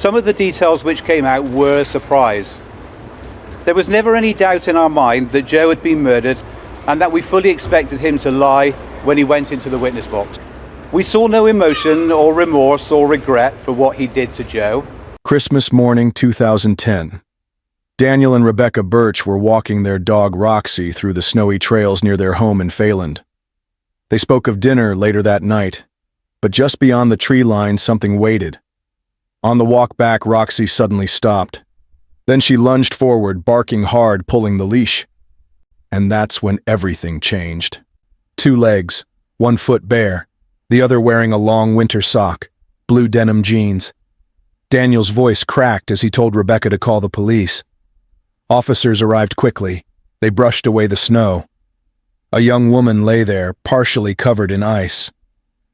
Some of the details which came out were a surprise. There was never any doubt in our mind that Joe had been murdered and that we fully expected him to lie when he went into the witness box. We saw no emotion or remorse or regret for what he did to Joe. Christmas morning 2010. Daniel and Rebecca Birch were walking their dog Roxy through the snowy trails near their home in Failand. They spoke of dinner later that night, but just beyond the tree line something waited. On the walk back, Roxy suddenly stopped. Then she lunged forward, barking hard, pulling the leash. And that's when everything changed. 2 legs, 1 foot bare, the other wearing a long winter sock, blue denim jeans. Daniel's voice cracked as he told Rebecca to call the police. Officers arrived quickly. They brushed away the snow. A young woman lay there, partially covered in ice.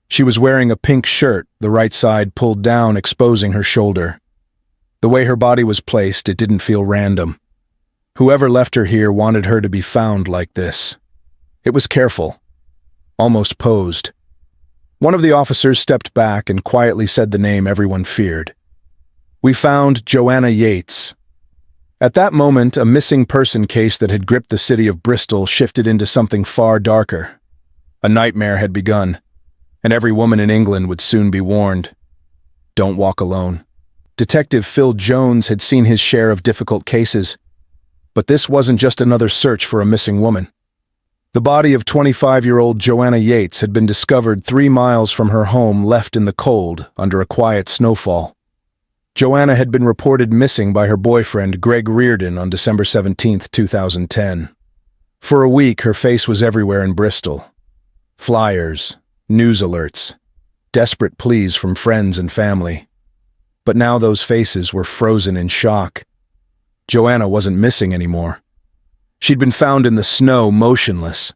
She was wearing a pink shirt, the right side pulled down, exposing her shoulder. The way her body was placed, it didn't feel random. Whoever left her here wanted her to be found like this. It was careful, almost posed. One of the officers stepped back and quietly said the name everyone feared. We found Joanna Yates. At that moment, a missing person case that had gripped the city of Bristol shifted into something far darker. A nightmare had begun, and every woman in England would soon be warned. Don't walk alone. Detective Phil Jones had seen his share of difficult cases, but this wasn't just another search for a missing woman. The body of 25-year-old Joanna Yates had been discovered 3 miles from her home, left in the cold under a quiet snowfall. Joanna had been reported missing by her boyfriend, Greg Reardon, on December 17, 2010. For a week, her face was everywhere in Bristol. Flyers, news alerts, desperate pleas from friends and family. But now those faces were frozen in shock. Joanna wasn't missing anymore. She'd been found in the snow, motionless.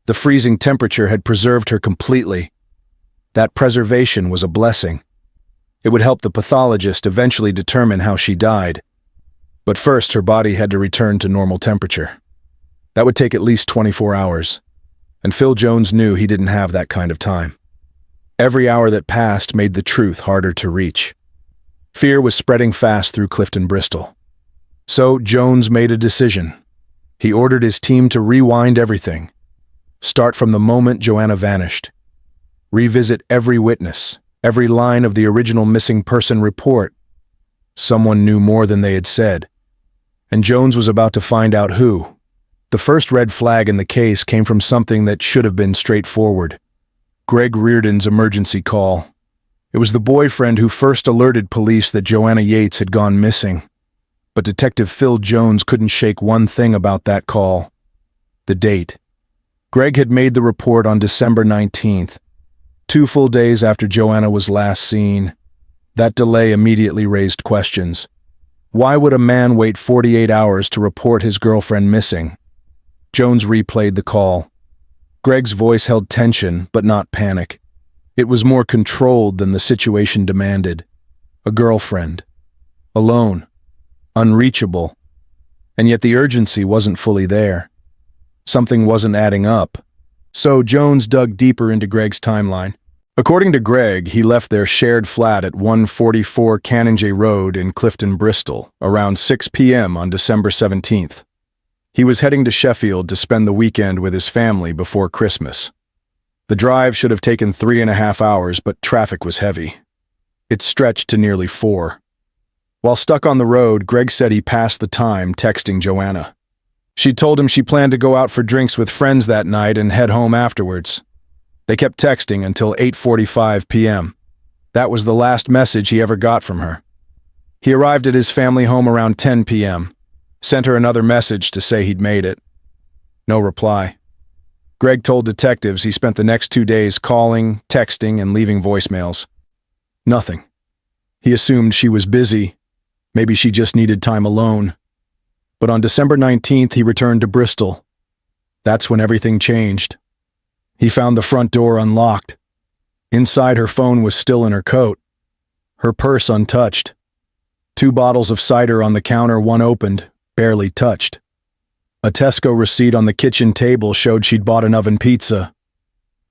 The freezing temperature had preserved her completely. That preservation was a blessing. It would help the pathologist eventually determine how she died. But first, her body had to return to normal temperature. That would take at least 24 hours, and Phil Jones knew he didn't have that kind of time. Every hour that passed made the truth harder to reach. Fear was spreading fast through Clifton, Bristol. So Jones made a decision. He ordered his team to rewind everything. Start from the moment Joanna vanished. Revisit every witness, every line of the original missing person report. Someone knew more than they had said, and Jones was about to find out who. The first red flag in the case came from something that should have been straightforward. Greg Reardon's emergency call. It was the boyfriend who first alerted police that Joanna Yates had gone missing. But Detective Phil Jones couldn't shake one thing about that call: the date. Greg had made the report on December 19th, 2 full days after Joanna was last seen. That delay immediately raised questions. Why would a man wait 48 hours to report his girlfriend missing? Jones replayed the call. Greg's voice held tension, but not panic. It was more controlled than the situation demanded. A girlfriend. Alone. Unreachable. And yet the urgency wasn't fully there. Something wasn't adding up. So Jones dug deeper into Greg's timeline. According to Greg, he left their shared flat at 144 Canongate Road in Clifton, Bristol, around 6 p.m. on December 17th. He was heading to Sheffield to spend the weekend with his family before Christmas. The drive should have taken 3.5 hours, but traffic was heavy. It stretched to nearly 4. While stuck on the road, Greg said he passed the time texting Joanna. She told him she planned to go out for drinks with friends that night and head home afterwards. They kept texting until 8:45 p.m. That was the last message he ever got from her. He arrived at his family home around 10 p.m., sent her another message to say he'd made it. No reply. Greg told detectives he spent the next 2 days calling, texting, and leaving voicemails. Nothing. He assumed she was busy. Maybe she just needed time alone. But on December 19th, he returned to Bristol. That's when everything changed. He found the front door unlocked. Inside, her phone was still in her coat. Her purse untouched. 2 bottles of cider on the counter, one opened, barely touched. A Tesco receipt on the kitchen table showed she'd bought an oven pizza.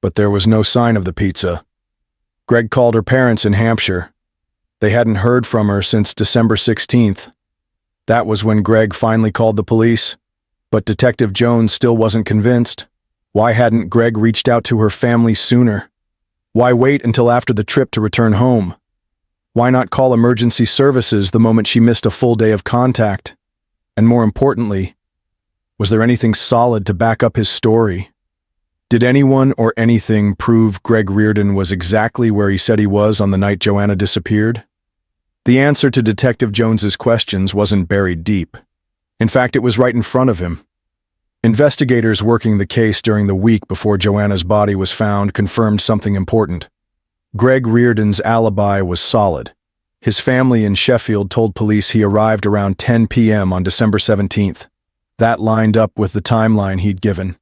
But there was no sign of the pizza. Greg called her parents in Hampshire. They hadn't heard from her since December 16th. That was when Greg finally called the police. But Detective Jones still wasn't convinced. Why hadn't Greg reached out to her family sooner? Why wait until after the trip to return home? Why not call emergency services the moment she missed a full day of contact? And more importantly, was there anything solid to back up his story? Did anyone or anything prove Greg Reardon was exactly where he said he was on the night Joanna disappeared? The answer to Detective Jones's questions wasn't buried deep. In fact, it was right in front of him. Investigators working the case during the week before Joanna's body was found confirmed something important. Greg Reardon's alibi was solid. His family in Sheffield told police he arrived around 10 p.m. on December 17th. That lined up with the timeline he'd given.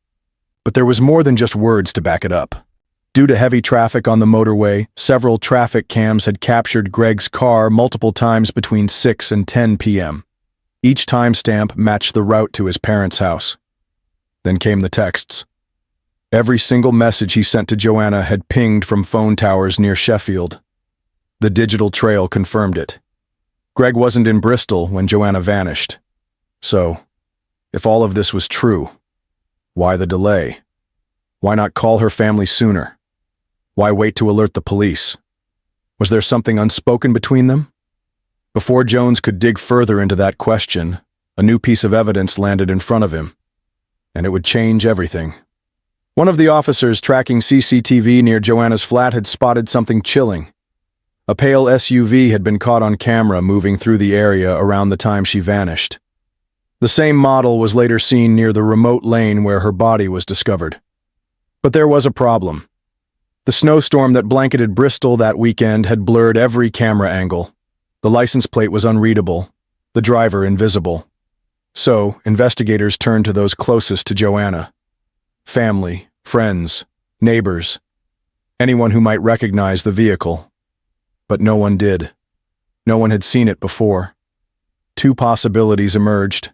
But there was more than just words to back it up. Due to heavy traffic on the motorway, several traffic cams had captured Greg's car multiple times between 6 and 10 p.m. Each timestamp matched the route to his parents' house. Then came the texts. Every single message he sent to Joanna had pinged from phone towers near Sheffield. The digital trail confirmed it. Greg wasn't in Bristol when Joanna vanished. So, if all of this was true, why the delay? Why not call her family sooner? Why wait to alert the police? Was there something unspoken between them? Before Jones could dig further into that question, a new piece of evidence landed in front of him, and it would change everything. One of the officers tracking CCTV near Joanna's flat had spotted something chilling. A pale SUV had been caught on camera moving through the area around the time she vanished. The same model was later seen near the remote lane where her body was discovered. But there was a problem. The snowstorm that blanketed Bristol that weekend had blurred every camera angle. The license plate was unreadable, the driver invisible. So, investigators turned to those closest to Joanna. Family, friends, neighbors, anyone who might recognize the vehicle. But no one did. No one had seen it before. Two possibilities emerged.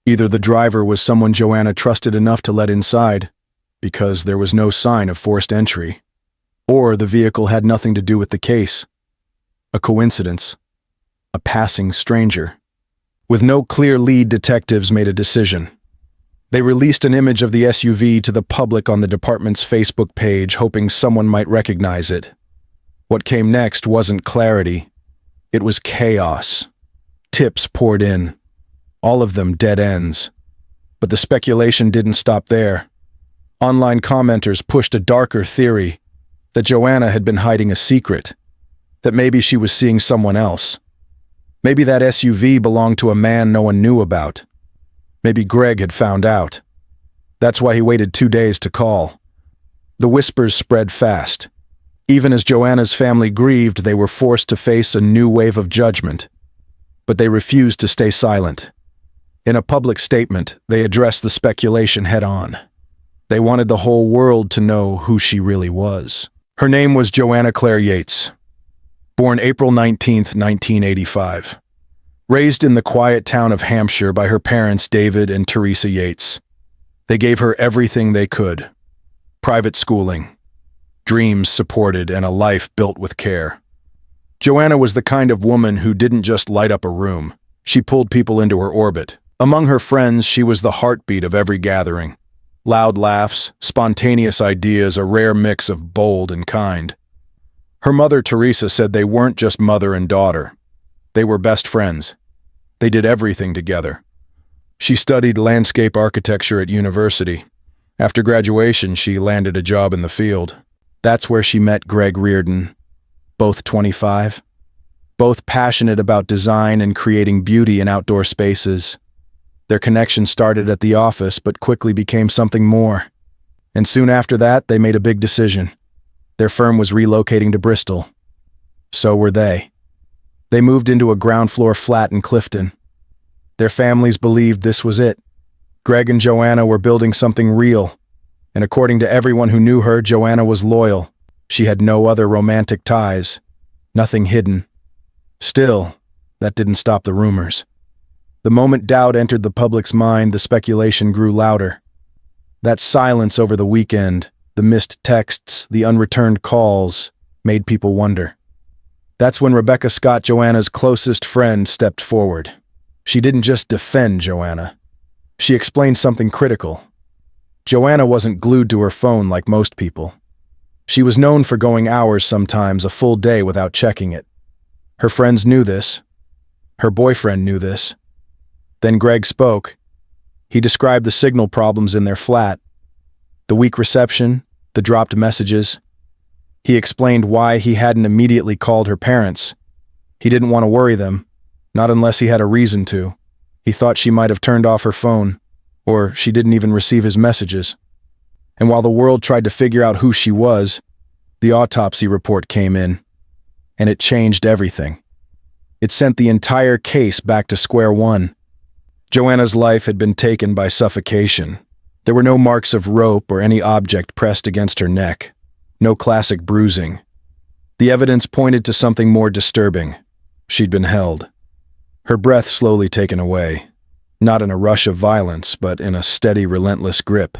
Either the driver was someone Joanna trusted enough to let inside, because there was no sign of forced entry, or the vehicle had nothing to do with the case. A coincidence. A passing stranger. With no clear lead, detectives made a decision. They released an image of the SUV to the public on the department's Facebook page, hoping someone might recognize it. What came next wasn't clarity. It was chaos. Tips poured in. All of them dead ends. But the speculation didn't stop there. Online commenters pushed a darker theory, that Joanna had been hiding a secret, that maybe she was seeing someone else. Maybe that SUV belonged to a man no one knew about. Maybe Greg had found out. That's why he waited 2 days to call. The whispers spread fast. Even as Joanna's family grieved, they were forced to face a new wave of judgment. But they refused to stay silent. In a public statement, they addressed the speculation head-on. They wanted the whole world to know who she really was. Her name was Joanna Claire Yates. Born April 19, 1985. Raised in the quiet town of Hampshire by her parents David and Teresa Yates. They gave her everything they could. Private schooling, dreams supported, and a life built with care. Joanna was the kind of woman who didn't just light up a room. She pulled people into her orbit. Among her friends, she was the heartbeat of every gathering. Loud laughs, spontaneous ideas, a rare mix of bold and kind. Her mother, Teresa, said they weren't just mother and daughter. They were best friends. They did everything together. She studied landscape architecture at university. After graduation, she landed a job in the field. That's where she met Greg Reardon, both 25. Both passionate about design and creating beauty in outdoor spaces. Their connection started at the office, but quickly became something more. And soon after that, they made a big decision. Their firm was relocating to Bristol. So were they. They moved into a ground-floor flat in Clifton. Their families believed this was it. Greg and Joanna were building something real. And according to everyone who knew her, Joanna was loyal. She had no other romantic ties. Nothing hidden. Still, that didn't stop the rumors. The moment doubt entered the public's mind, the speculation grew louder. That silence over the weekend, the missed texts, the unreturned calls, made people wonder. That's when Rebecca Scott, Joanna's closest friend, stepped forward. She didn't just defend Joanna. She explained something critical. Joanna wasn't glued to her phone like most people. She was known for going hours, sometimes a full day, without checking it. Her friends knew this. Her boyfriend knew this. Then Greg spoke. He described the signal problems in their flat, the weak reception, the dropped messages. He explained why he hadn't immediately called her parents. He didn't want to worry them, not unless he had a reason to. He thought she might have turned off her phone, or she didn't even receive his messages. And while the world tried to figure out who she was, the autopsy report came in, and it changed everything. It sent the entire case back to square one. Joanna's life had been taken by suffocation. There were no marks of rope or any object pressed against her neck. No classic bruising. The evidence pointed to something more disturbing. She'd been held. Her breath slowly taken away. Not in a rush of violence, but in a steady, relentless grip.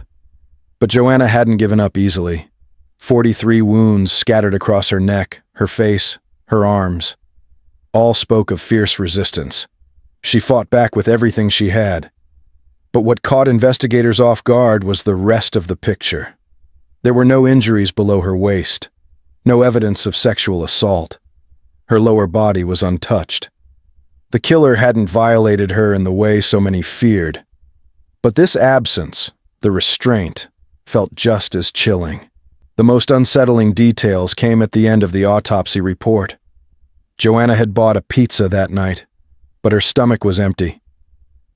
But Joanna hadn't given up easily. 43 wounds scattered across her neck, her face, her arms. All spoke of fierce resistance. She fought back with everything she had. But what caught investigators off guard was the rest of the picture. There were no injuries below her waist, no evidence of sexual assault. Her lower body was untouched. The killer hadn't violated her in the way so many feared. But this absence, the restraint, felt just as chilling. The most unsettling details came at the end of the autopsy report. Joanna had bought a pizza that night, but her stomach was empty.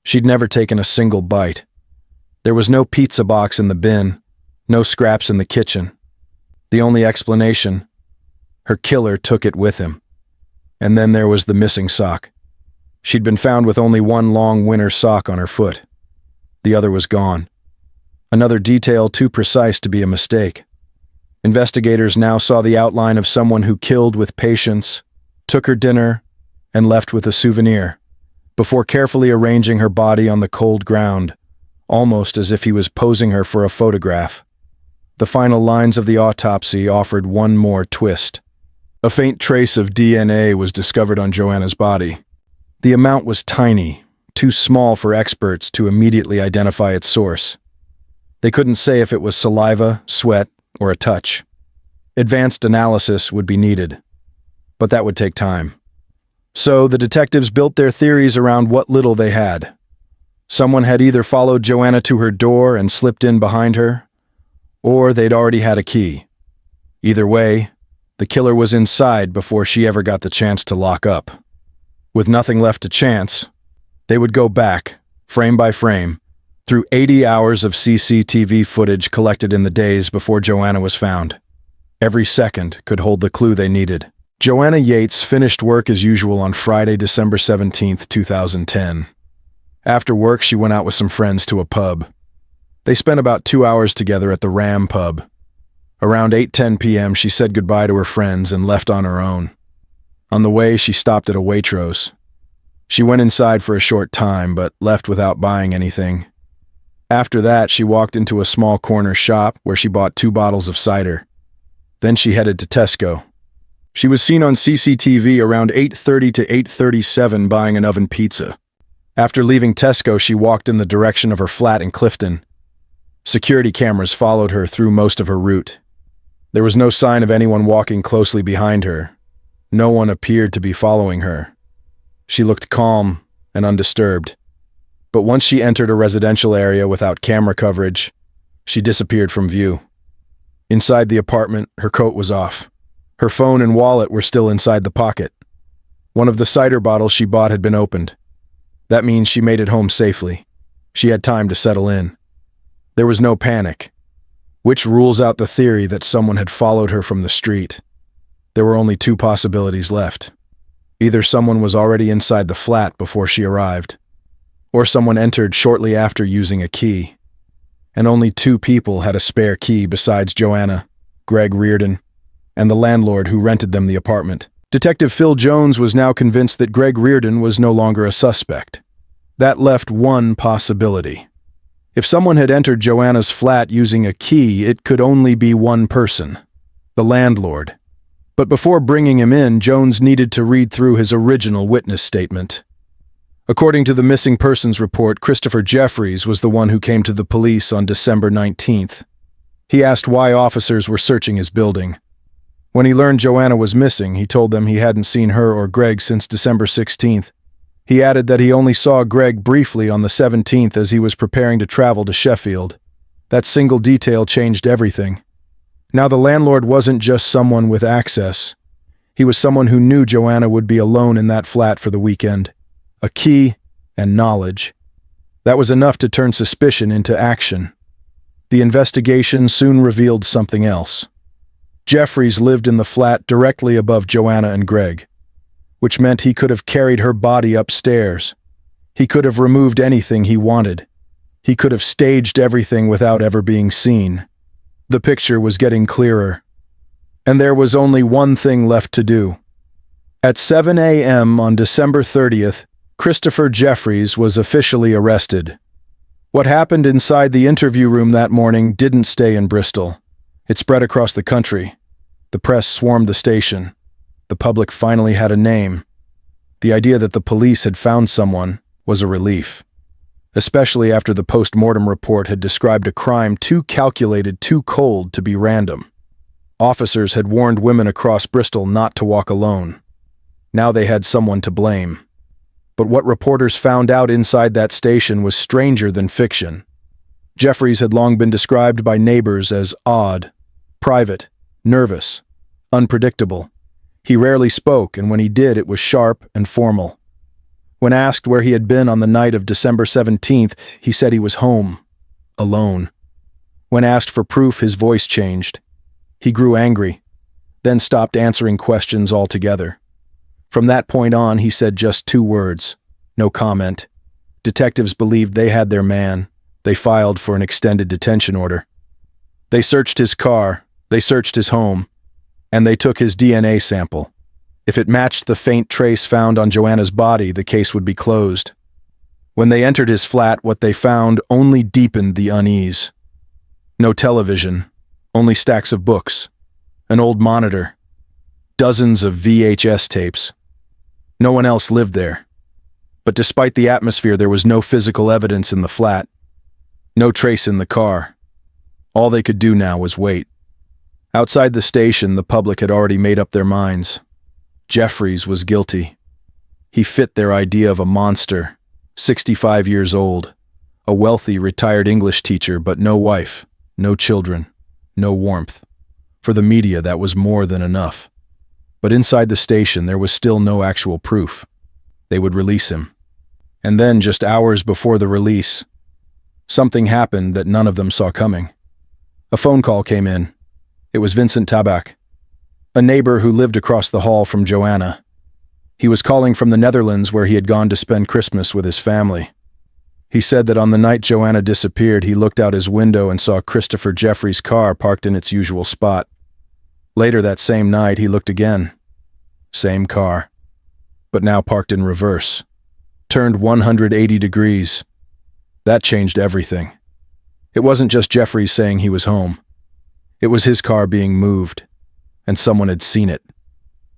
She'd never taken a single bite. There was no pizza box in the bin, no scraps in the kitchen. The only explanation, her killer took it with him. And then there was the missing sock. She'd been found with only one long winter sock on her foot. The other was gone. Another detail too precise to be a mistake. Investigators now saw the outline of someone who killed with patience, took her dinner, and left with a souvenir, before carefully arranging her body on the cold ground, almost as if he was posing her for a photograph. The final lines of the autopsy offered one more twist. A faint trace of DNA was discovered on Joanna's body. The amount was tiny, too small for experts to immediately identify its source. They couldn't say if it was saliva, sweat, or a touch. Advanced analysis would be needed, but that would take time. So the detectives built their theories around what little they had. Someone had either followed Joanna to her door and slipped in behind her, or they'd already had a key. Either way, the killer was inside before she ever got the chance to lock up. With nothing left to chance, they would go back, frame by frame, through 80 hours of CCTV footage collected in the days before Joanna was found. Every second could hold the clue they needed. Joanna Yates finished work as usual on Friday, December 17, 2010. After work, she went out with some friends to a pub. They spent about 2 hours together at the Ram pub. Around 8:10 p.m., she said goodbye to her friends and left on her own. On the way, she stopped at a Waitrose. She went inside for a short time, but left without buying anything. After that, she walked into a small corner shop where she bought 2 bottles of cider. Then she headed to Tesco. She was seen on CCTV around 8:30 to 8:37 buying an oven pizza. After leaving Tesco, she walked in the direction of her flat in Clifton. Security cameras followed her through most of her route. There was no sign of anyone walking closely behind her. No one appeared to be following her. She looked calm and undisturbed. But once she entered a residential area without camera coverage, she disappeared from view. Inside the apartment, her coat was off. Her phone and wallet were still inside the pocket. One of the cider bottles she bought had been opened. That means she made it home safely. She had time to settle in. There was no panic, which rules out the theory that someone had followed her from the street. There were only 2 possibilities left. Either someone was already inside the flat before she arrived, or someone entered shortly after using a key. And only 2 people had a spare key besides Joanna, Greg Reardon, and the landlord who rented them the apartment. Detective Phil Jones was now convinced that Greg Reardon was no longer a suspect. That left one possibility. If someone had entered Joanna's flat using a key, it could only be one person, the landlord. But before bringing him in, Jones needed to read through his original witness statement. According to the missing persons report, Christopher Jeffries was the one who came to the police on December 19th. He asked why officers were searching his building. When he learned Joanna was missing, he told them he hadn't seen her or Greg since December 16th. He added that he only saw Greg briefly on the 17th as he was preparing to travel to Sheffield. That single detail changed everything. Now the landlord wasn't just someone with access. He was someone who knew Joanna would be alone in that flat for the weekend. A key and knowledge. That was enough to turn suspicion into action. The investigation soon revealed something else. Jeffries lived in the flat directly above Joanna and Greg, which meant he could have carried her body upstairs. He could have removed anything he wanted. He could have staged everything without ever being seen. The picture was getting clearer. And there was only one thing left to do. At 7 a.m. on December 30th, Christopher Jeffries was officially arrested. What happened inside the interview room that morning didn't stay in Bristol. It spread across the country. The press swarmed the station. The public finally had a name. The idea that the police had found someone was a relief, especially after the post-mortem report had described a crime too calculated, too cold to be random. Officers had warned women across Bristol not to walk alone. Now they had someone to blame. But what reporters found out inside that station was stranger than fiction. Jeffries had long been described by neighbors as odd, private, nervous, unpredictable. He rarely spoke, and when he did, it was sharp and formal. When asked where he had been on the night of December 17th, he said he was home, alone. When asked for proof, his voice changed. He grew angry, then stopped answering questions altogether. From that point on, he said just 2 words, no comment. Detectives believed they had their man. They filed for an extended detention order. They searched his car, they searched his home, and they took his DNA sample. If it matched the faint trace found on Joanna's body, the case would be closed. When they entered his flat, what they found only deepened the unease. No television, only stacks of books, an old monitor, dozens of VHS tapes. No one else lived there. But despite the atmosphere, there was no physical evidence in the flat, no trace in the car. All they could do now was wait. Outside the station, the public had already made up their minds. Jeffries was guilty. He fit their idea of a monster, 65 years old, a wealthy retired English teacher, but no wife, no children, no warmth. For the media, that was more than enough. But inside the station, there was still no actual proof. They would release him. And then, just hours before the release, something happened that none of them saw coming. A phone call came in. It was Vincent Tabak, a neighbor who lived across the hall from Joanna. He was calling from the Netherlands, where he had gone to spend Christmas with his family. He said that on the night Joanna disappeared, he looked out his window and saw Christopher Jeffries' car parked in its usual spot. Later that same night, he looked again. Same car, but now parked in reverse, turned 180 degrees. That changed everything. It wasn't just Jeffries saying he was home. It was his car being moved, and someone had seen it.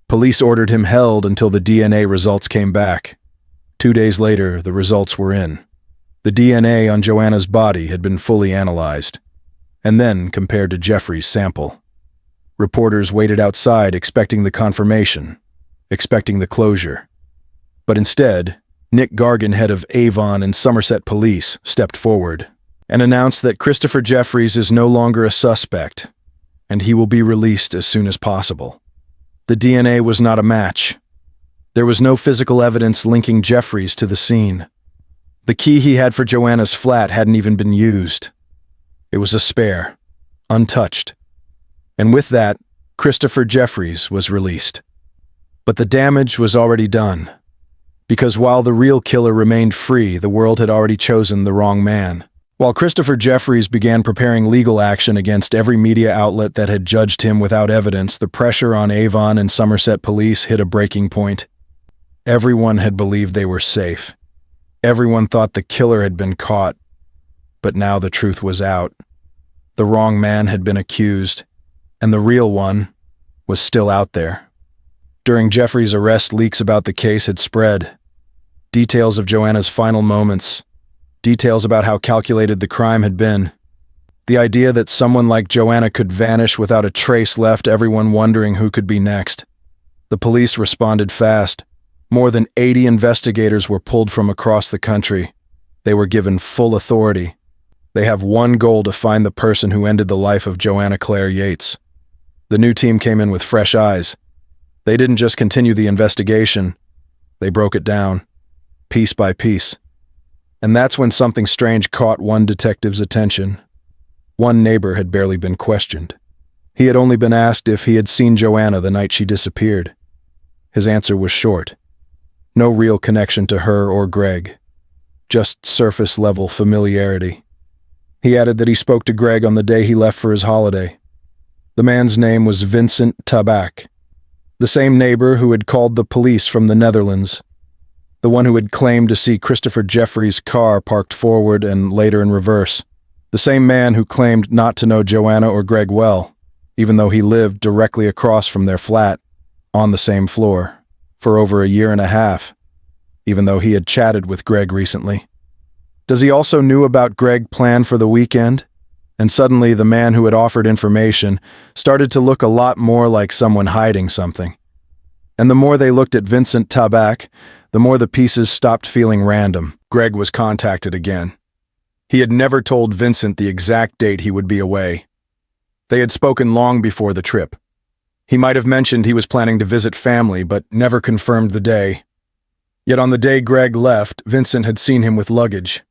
Police ordered him held until the DNA results came back. 2 days later, the results were in. The DNA on Joanna's body had been fully analyzed, and then compared to Jeffries' sample. Reporters waited outside expecting the confirmation, expecting the closure. But instead, Nick Gargan, head of Avon and Somerset Police, stepped forward and announced that Christopher Jeffries is no longer a suspect, and he will be released as soon as possible. The DNA was not a match. There was no physical evidence linking Jeffries to the scene. The key he had for Joanna's flat hadn't even been used. It was a spare, untouched. And with that, Christopher Jeffries was released. But the damage was already done, because while the real killer remained free, the world had already chosen the wrong man. While Christopher Jeffries began preparing legal action against every media outlet that had judged him without evidence, the pressure on Avon and Somerset Police hit a breaking point. Everyone had believed they were safe. Everyone thought the killer had been caught. But now the truth was out. The wrong man had been accused, and the real one, was still out there. During Jeffrey's arrest, leaks about the case had spread. Details of Joanna's final moments. Details about how calculated the crime had been. The idea that someone like Joanna could vanish without a trace left everyone wondering who could be next. The police responded fast. More than 80 investigators were pulled from across the country. They were given full authority. They have one goal: to find the person who ended the life of Joanna Claire Yates. The new team came in with fresh eyes. They didn't just continue the investigation. They broke it down, piece by piece. And that's when something strange caught one detective's attention. One neighbor had barely been questioned. He had only been asked if he had seen Joanna the night she disappeared. His answer was short. No real connection to her or Greg. Just surface-level familiarity. He added that he spoke to Greg on the day he left for his holiday. The man's name was Vincent Tabak, the same neighbor who had called the police from the Netherlands, the one who had claimed to see Christopher Jeffrey's car parked forward and later in reverse, the same man who claimed not to know Joanna or Greg well, even though he lived directly across from their flat, on the same floor, for over a year and a half, even though he had chatted with Greg recently. Does he also knew about Greg's plan for the weekend? And suddenly the man who had offered information started to look a lot more like someone hiding something. And the more they looked at Vincent Tabak, the more the pieces stopped feeling random. Greg was contacted again. He had never told Vincent the exact date he would be away. They had spoken long before the trip. He might have mentioned he was planning to visit family, but never confirmed the day. Yet on the day Greg left, Vincent had seen him with luggage.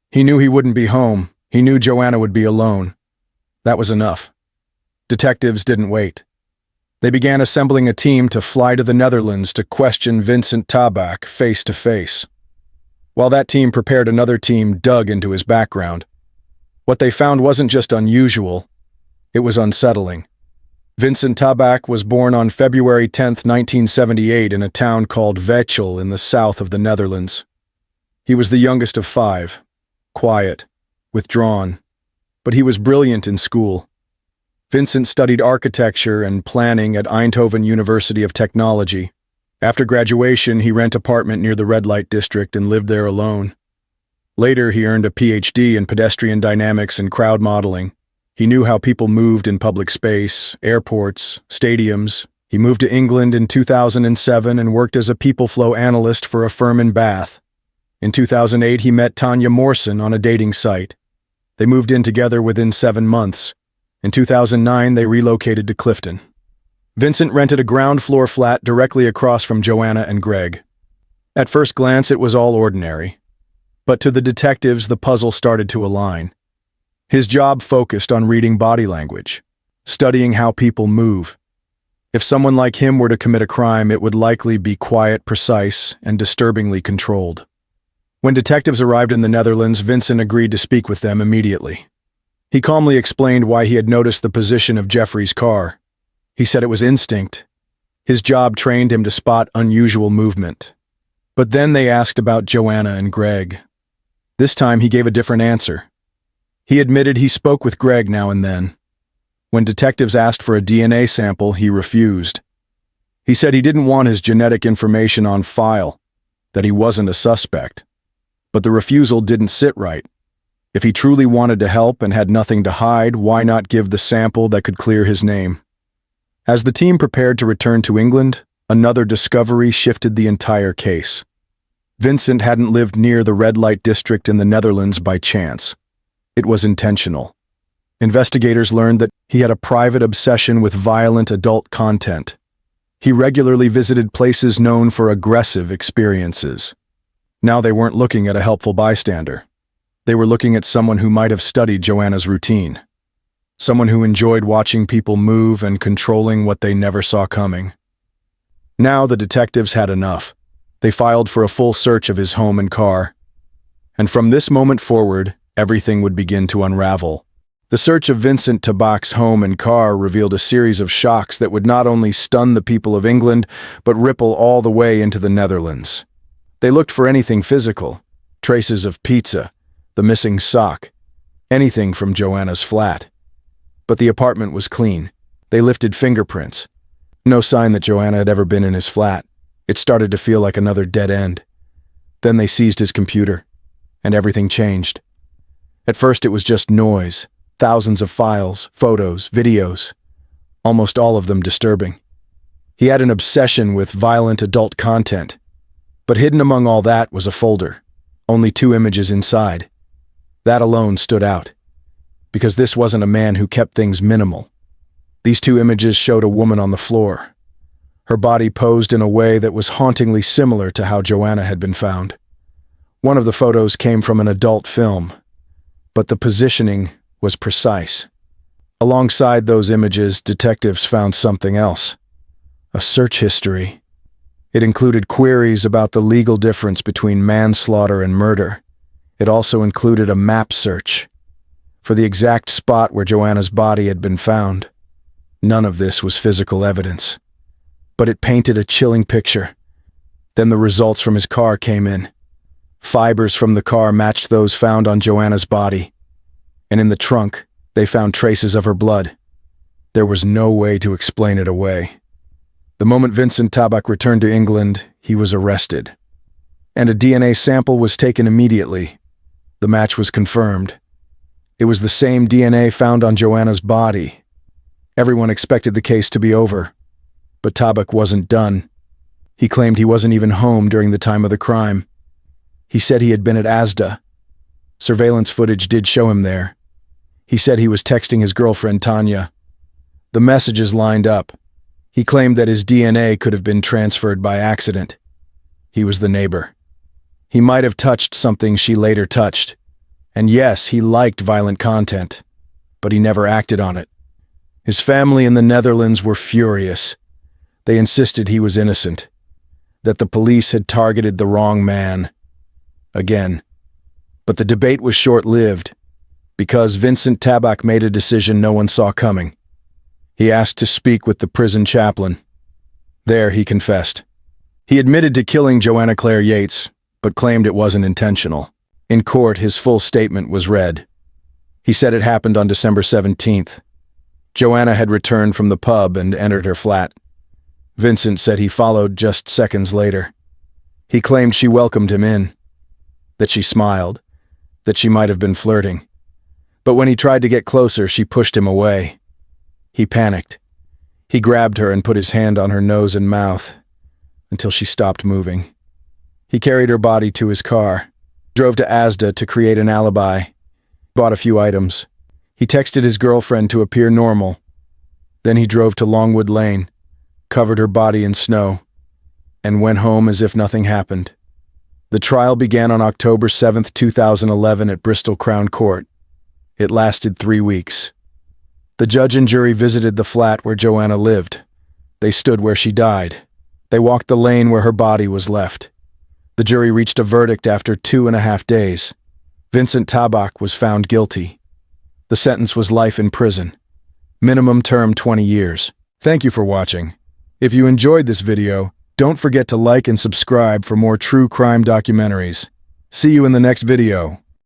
He knew he wouldn't be home. He knew Joanna would be alone. That was enough. Detectives didn't wait. They began assembling a team to fly to the Netherlands to question Vincent Tabak face to face. While that team prepared, another team dug into his background. What they found wasn't just unusual, it was unsettling. Vincent Tabak was born on February 10, 1978 in a town called Vechel in the south of the Netherlands. He was the youngest of 5, quiet, withdrawn, but he was brilliant in school. Vincent studied architecture and planning at Eindhoven University of Technology. After graduation, he rented an apartment near the red light district and lived there alone. Later, he earned a PhD in pedestrian dynamics and crowd modeling. He knew how people moved in public space, airports, stadiums. He moved to England in 2007 and worked as a people flow analyst for a firm in Bath. In 2008, he met Tanya Morrison on a dating site. They moved in together within 7 months. In 2009, they relocated to Clifton. Vincent rented a ground floor flat directly across from Joanna and Greg. At first glance, it was all ordinary. But to the detectives, the puzzle started to align. His job focused on reading body language, studying how people move. If someone like him were to commit a crime, it would likely be quiet, precise, and disturbingly controlled. When detectives arrived in the Netherlands, Vincent agreed to speak with them immediately. He calmly explained why he had noticed the position of Jeffrey's car. He said it was instinct. His job trained him to spot unusual movement. But then they asked about Joanna and Greg. This time he gave a different answer. He admitted he spoke with Greg now and then. When detectives asked for a DNA sample, he refused. He said he didn't want his genetic information on file, that he wasn't a suspect. But the refusal didn't sit right. If he truly wanted to help and had nothing to hide, why not give the sample that could clear his name? As the team prepared to return to England, another discovery shifted the entire case. Vincent hadn't lived near the red light district in the Netherlands by chance. It was intentional. Investigators learned that he had a private obsession with violent adult content. He regularly visited places known for aggressive experiences. Now they weren't looking at a helpful bystander. They were looking at someone who might have studied Joanna's routine. Someone who enjoyed watching people move and controlling what they never saw coming. Now the detectives had enough. They filed for a full search of his home and car. And from this moment forward, everything would begin to unravel. The search of Vincent Tabak's home and car revealed a series of shocks that would not only stun the people of England, but ripple all the way into the Netherlands. They looked for anything physical, traces of pizza, the missing sock, anything from Joanna's flat. But the apartment was clean. They lifted fingerprints. No sign that Joanna had ever been in his flat. It started to feel like another dead end. Then they seized his computer, and everything changed. At first it was just noise, thousands of files, photos, videos, almost all of them disturbing. He had an obsession with violent adult content, but hidden among all that was a folder, only 2 images inside. That alone stood out, because this wasn't a man who kept things minimal. These 2 images showed a woman on the floor, her body posed in a way that was hauntingly similar to how Joanna had been found. One of the photos came from an adult film, but the positioning was precise. Alongside those images, detectives found something else. A search history. It included queries about the legal difference between manslaughter and murder. It also included a map search for the exact spot where Joanna's body had been found. None of this was physical evidence, but it painted a chilling picture. Then the results from his car came in. Fibers from the car matched those found on Joanna's body, and in the trunk, they found traces of her blood. There was no way to explain it away. The moment Vincent Tabak returned to England, he was arrested, and a DNA sample was taken immediately. The match was confirmed. It was the same DNA found on Joanna's body. Everyone expected the case to be over, but Tabak wasn't done. He claimed he wasn't even home during the time of the crime. He said he had been at Asda. Surveillance footage did show him there. He said he was texting his girlfriend Tanya. The messages lined up. He claimed that his DNA could have been transferred by accident. He was the neighbor. He might have touched something she later touched. And yes, he liked violent content, but he never acted on it. His family in the Netherlands were furious. They insisted he was innocent, that the police had targeted the wrong man. Again. But the debate was short-lived, because Vincent Tabak made a decision no one saw coming. He asked to speak with the prison chaplain. There he confessed. He admitted to killing Joanna Claire Yates, but claimed it wasn't intentional. In court, his full statement was read. He said it happened on December 17th. Joanna had returned from the pub and entered her flat. Vincent said he followed just seconds later. He claimed she welcomed him in, that she smiled, that she might have been flirting. But when he tried to get closer, she pushed him away. He panicked. He grabbed her and put his hand on her nose and mouth until she stopped moving. He carried her body to his car, drove to Asda to create an alibi, bought a few items. He texted his girlfriend to appear normal. Then he drove to Longwood Lane, covered her body in snow, and went home as if nothing happened. The trial began on October 7, 2011 at Bristol Crown Court. It lasted 3 weeks. The judge and jury visited the flat where Joanna lived. They stood where she died. They walked the lane where her body was left. The jury reached a verdict after 2.5 days. Vincent Tabak was found guilty. The sentence was life in prison. Minimum term 20 years. Thank you for watching. If you enjoyed this video, don't forget to like and subscribe for more true crime documentaries. See you in the next video.